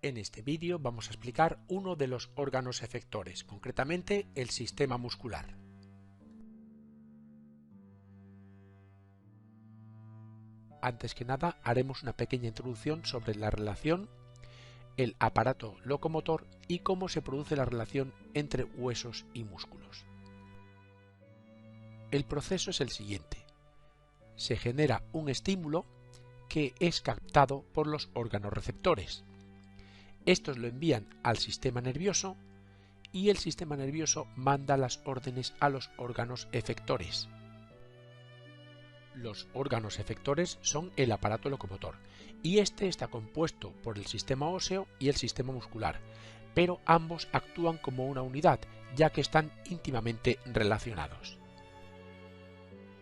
En este vídeo vamos a explicar uno de los órganos efectores, concretamente el sistema muscular. Antes que nada haremos una pequeña introducción sobre la relación, el aparato locomotor y cómo se produce la relación entre huesos y músculos. El proceso es el siguiente. Se genera un estímulo que es captado por los órganos receptores. Estos lo envían al sistema nervioso y el sistema nervioso manda las órdenes a los órganos efectores. Los órganos efectores son el aparato locomotor y este está compuesto por el sistema óseo y el sistema muscular, pero ambos actúan como una unidad ya que están íntimamente relacionados.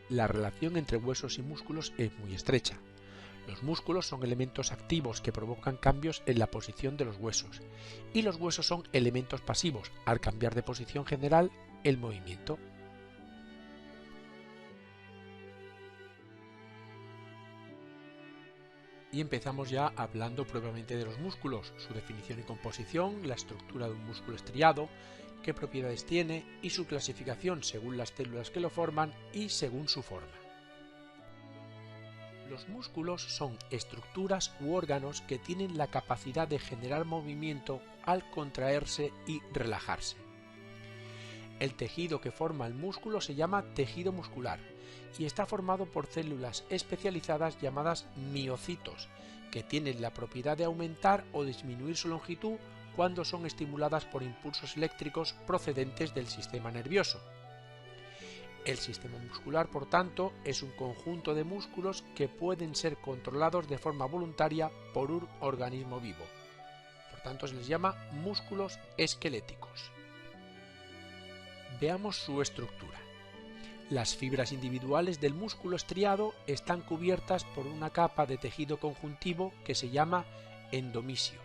La relación entre huesos y músculos es muy estrecha. Los músculos son elementos activos que provocan cambios en la posición de los huesos y los huesos son elementos pasivos, al cambiar de posición general el movimiento. Y empezamos ya hablando propiamente de los músculos, su definición y composición, la estructura de un músculo estriado, qué propiedades tiene y su clasificación según las células que lo forman y según su forma. Los músculos son estructuras u órganos que tienen la capacidad de generar movimiento al contraerse y relajarse. El tejido que forma el músculo se llama tejido muscular y está formado por células especializadas llamadas miocitos, que tienen la propiedad de aumentar o disminuir su longitud cuando son estimuladas por impulsos eléctricos procedentes del sistema nervioso. El sistema muscular, por tanto, es un conjunto de músculos que pueden ser controlados de forma voluntaria por un organismo vivo. Por tanto, se les llama músculos esqueléticos. Veamos su estructura. Las fibras individuales del músculo estriado están cubiertas por una capa de tejido conjuntivo que se llama endomisio.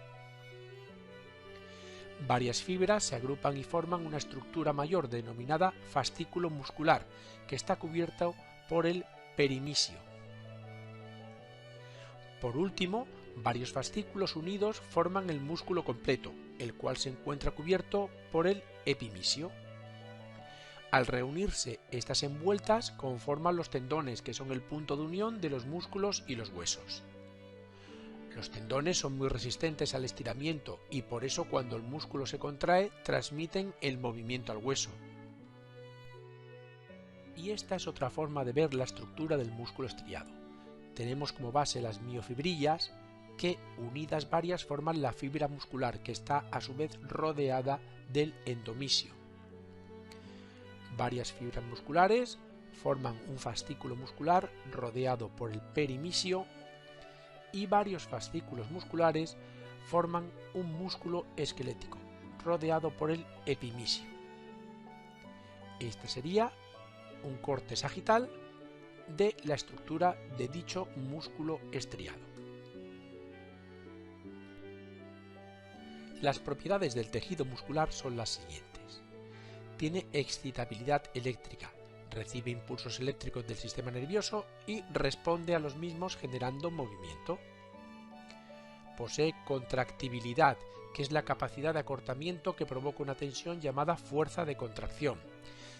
Varias fibras se agrupan y forman una estructura mayor denominada fascículo muscular, que está cubierto por el perimisio. Por último, varios fascículos unidos forman el músculo completo, el cual se encuentra cubierto por el epimisio. Al reunirse estas envueltas conforman los tendones, que son el punto de unión de los músculos y los huesos. Los tendones son muy resistentes al estiramiento y por eso cuando el músculo se contrae transmiten el movimiento al hueso. Y esta es otra forma de ver la estructura del músculo estriado. Tenemos como base las miofibrillas que unidas varias forman la fibra muscular que está a su vez rodeada del endomisio. Varias fibras musculares forman un fascículo muscular rodeado por el perimisio y varios fascículos musculares forman un músculo esquelético rodeado por el epimisio. Este sería un corte sagital de la estructura de dicho músculo estriado. Las propiedades del tejido muscular son las siguientes. Tiene excitabilidad eléctrica, recibe impulsos eléctricos del sistema nervioso y responde a los mismos generando movimiento. Posee contractibilidad, que es la capacidad de acortamiento que provoca una tensión llamada fuerza de contracción.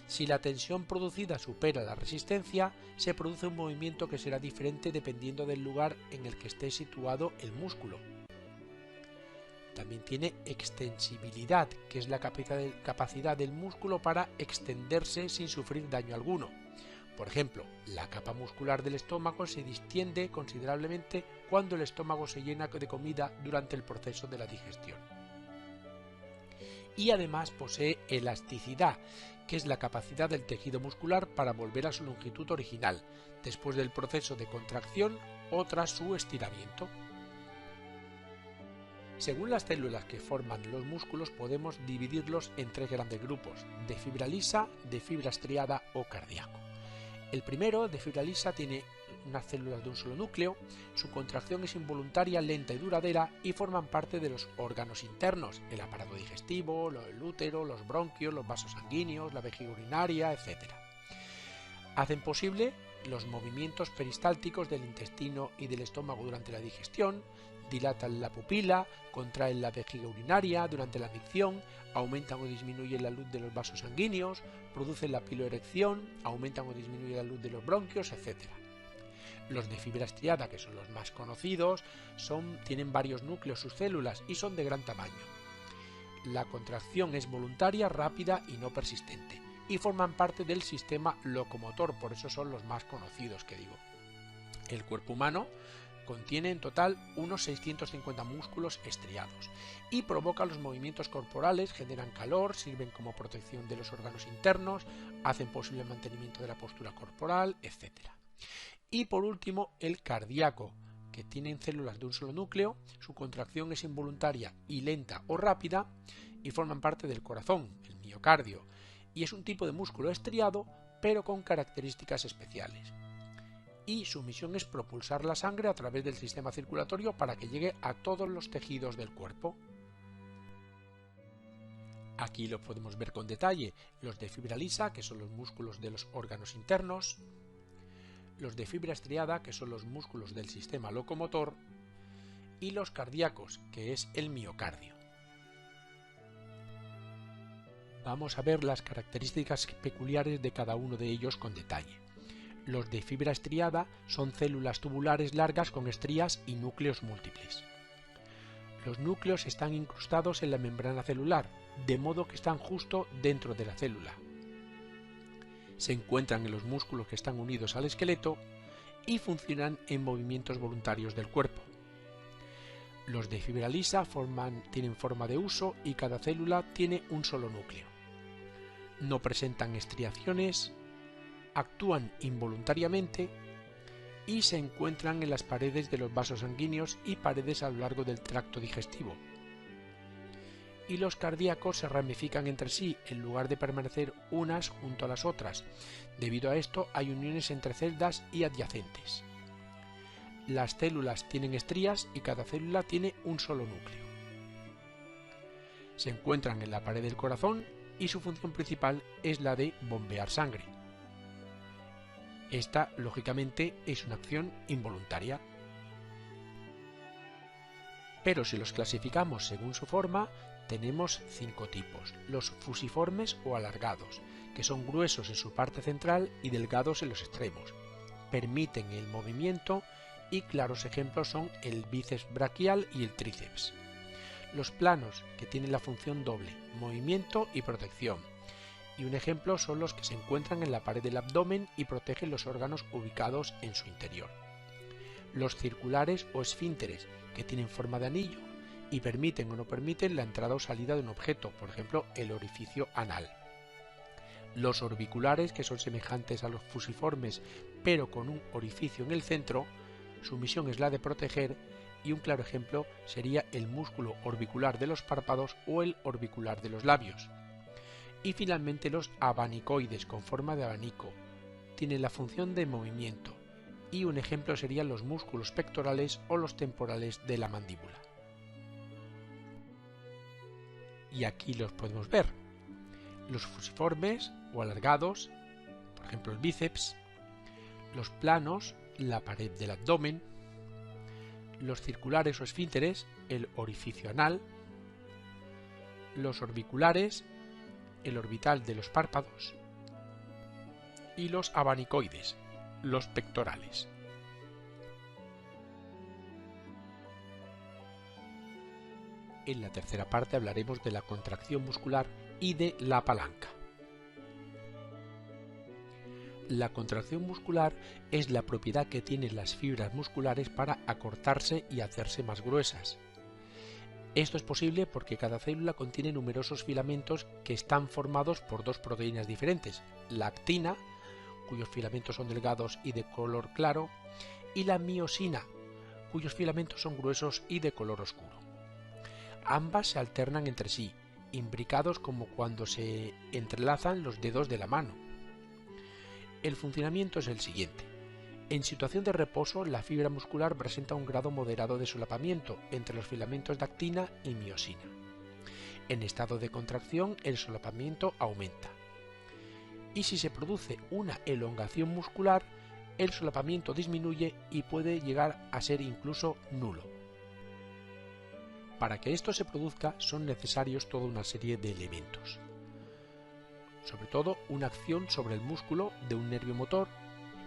Si la tensión producida supera la resistencia, se produce un movimiento que será diferente dependiendo del lugar en el que esté situado el músculo. También tiene extensibilidad, que es la capacidad del músculo para extenderse sin sufrir daño alguno. Por ejemplo, la capa muscular del estómago se distiende considerablemente cuando el estómago se llena de comida durante el proceso de la digestión. Y además posee elasticidad, que es la capacidad del tejido muscular para volver a su longitud original, después del proceso de contracción o tras su estiramiento. Según las células que forman los músculos podemos dividirlos en tres grandes grupos, de fibra lisa, de fibra estriada o cardíaco. El primero, de fibra lisa, tiene unas células de un solo núcleo, su contracción es involuntaria, lenta y duradera y forman parte de los órganos internos, el aparato digestivo, el útero, los bronquios, los vasos sanguíneos, la vejiga urinaria, etc. Hacen posible los movimientos peristálticos del intestino y del estómago durante la digestión, dilatan la pupila, contraen la vejiga urinaria durante la micción, aumentan o disminuyen la luz de los vasos sanguíneos, producen la piloerección, aumentan o disminuyen la luz de los bronquios, etc. Los de fibra estriada, que son los más conocidos, tienen varios núcleos, sus células, y son de gran tamaño. La contracción es voluntaria, rápida y no persistente, y forman parte del sistema locomotor, por eso son los más conocidos que digo. El cuerpo humano contiene en total unos 650 músculos estriados y provoca los movimientos corporales, generan calor, sirven como protección de los órganos internos, hacen posible el mantenimiento de la postura corporal, etc. Y por último, el cardíaco, que tienen células de un solo núcleo, su contracción es involuntaria y lenta o rápida y forman parte del corazón, el miocardio, y es un tipo de músculo estriado pero con características especiales. Y su misión es propulsar la sangre a través del sistema circulatorio para que llegue a todos los tejidos del cuerpo. Aquí lo podemos ver con detalle, los de fibra lisa, que son los músculos de los órganos internos, los de fibra estriada, que son los músculos del sistema locomotor, y los cardíacos, que es el miocardio. Vamos a ver las características peculiares de cada uno de ellos con detalle. Los de fibra estriada son células tubulares largas con estrías y núcleos múltiples. Los núcleos están incrustados en la membrana celular, de modo que están justo dentro de la célula. Se encuentran en los músculos que están unidos al esqueleto y funcionan en movimientos voluntarios del cuerpo. Los de fibra lisa tienen forma de huso y cada célula tiene un solo núcleo. No presentan estriaciones, actúan involuntariamente y se encuentran en las paredes de los vasos sanguíneos y paredes a lo largo del tracto digestivo. Y los cardíacos se ramifican entre sí en lugar de permanecer unas junto a las otras. Debido a esto hay uniones entre celdas y adyacentes. Las células tienen estrías y cada célula tiene un solo núcleo. Se encuentran en la pared del corazón y su función principal es la de bombear sangre. Esta, lógicamente, es una acción involuntaria. Pero si los clasificamos según su forma, tenemos 5 tipos: los fusiformes o alargados, que son gruesos en su parte central y delgados en los extremos. Permiten el movimiento y claros ejemplos son el bíceps braquial y el tríceps. Los planos, que tienen la función doble, movimiento y protección. Y un ejemplo son los que se encuentran en la pared del abdomen y protegen los órganos ubicados en su interior. Los circulares o esfínteres, que tienen forma de anillo y permiten o no permiten la entrada o salida de un objeto, por ejemplo el orificio anal. Los orbiculares, que son semejantes a los fusiformes pero con un orificio en el centro, su misión es la de proteger, y un claro ejemplo sería el músculo orbicular de los párpados o el orbicular de los labios. Y finalmente los abanicoides, con forma de abanico, tienen la función de movimiento, y un ejemplo serían los músculos pectorales o los temporales de la mandíbula. Y aquí los podemos ver. Los fusiformes o alargados, por ejemplo el bíceps, los planos, la pared del abdomen, los circulares o esfínteres, el orificio anal, los orbiculares, el orbital de los párpados, y los abanicoides, los pectorales. En la tercera parte hablaremos de la contracción muscular y de la palanca. La contracción muscular es la propiedad que tienen las fibras musculares para acortarse y hacerse más gruesas. Esto es posible porque cada célula contiene numerosos filamentos que están formados por 2 proteínas diferentes: la actina, cuyos filamentos son delgados y de color claro, y la miosina, cuyos filamentos son gruesos y de color oscuro. Ambas se alternan entre sí, imbricados como cuando se entrelazan los dedos de la mano. El funcionamiento es el siguiente. En situación de reposo, la fibra muscular presenta un grado moderado de solapamiento entre los filamentos de actina y miosina. En estado de contracción, el solapamiento aumenta. Y si se produce una elongación muscular, el solapamiento disminuye y puede llegar a ser incluso nulo. Para que esto se produzca son necesarios toda una serie de elementos, sobre todo una acción sobre el músculo de un nervio motor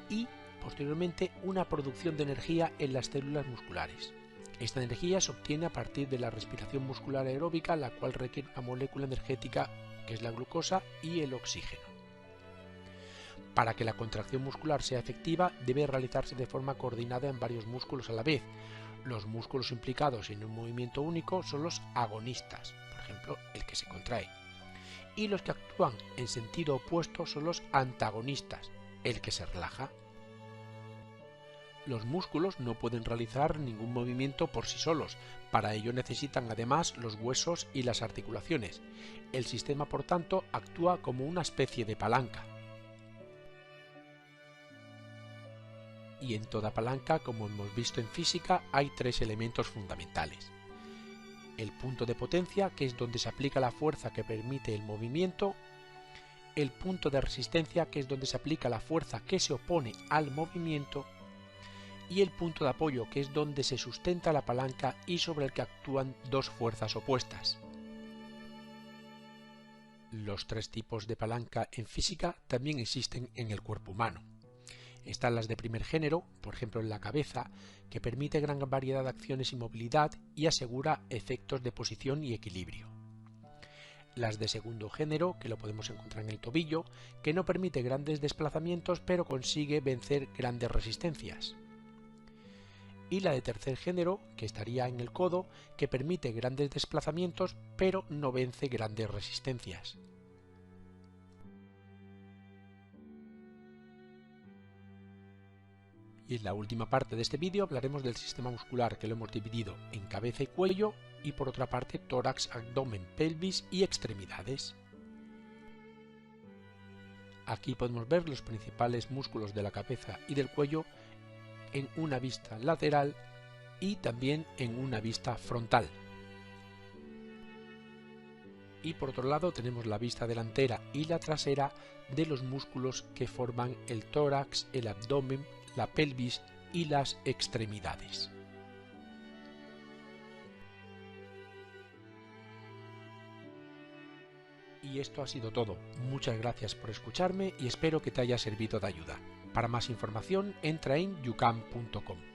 y posteriormente una producción de energía en las células musculares. Esta energía se obtiene a partir de la respiración muscular aeróbica, la cual requiere una molécula energética que es la glucosa y el oxígeno. Para que la contracción muscular sea efectiva debe realizarse de forma coordinada en varios músculos a la vez. Los músculos implicados en un movimiento único son los agonistas, por ejemplo el que se contrae, y los que actúan en sentido opuesto son los antagonistas, el que se relaja. Los músculos no pueden realizar ningún movimiento por sí solos, para ello necesitan además los huesos y las articulaciones. El sistema, por tanto, actúa como una especie de palanca. Y en toda palanca, como hemos visto en física, hay tres elementos fundamentales. El punto de potencia, que es donde se aplica la fuerza que permite el movimiento, el punto de resistencia, que es donde se aplica la fuerza que se opone al movimiento, y el punto de apoyo, que es donde se sustenta la palanca y sobre el que actúan dos fuerzas opuestas. Los tres tipos de palanca en física también existen en el cuerpo humano. Están las de primer género, por ejemplo en la cabeza, que permite gran variedad de acciones y movilidad y asegura efectos de posición y equilibrio. Las de segundo género, que lo podemos encontrar en el tobillo, que no permite grandes desplazamientos pero consigue vencer grandes resistencias. Y la de tercer género, que estaría en el codo, que permite grandes desplazamientos pero no vence grandes resistencias. Y en la última parte de este vídeo hablaremos del sistema muscular, que lo hemos dividido en cabeza y cuello, y por otra parte tórax, abdomen, pelvis y extremidades. Aquí podemos ver los principales músculos de la cabeza y del cuello en una vista lateral y también en una vista frontal. Y por otro lado tenemos la vista delantera y la trasera de los músculos que forman el tórax, el abdomen, la pelvis y las extremidades. Y esto ha sido todo. Muchas gracias por escucharme y espero que te haya servido de ayuda. Para más información entra en yucam.com.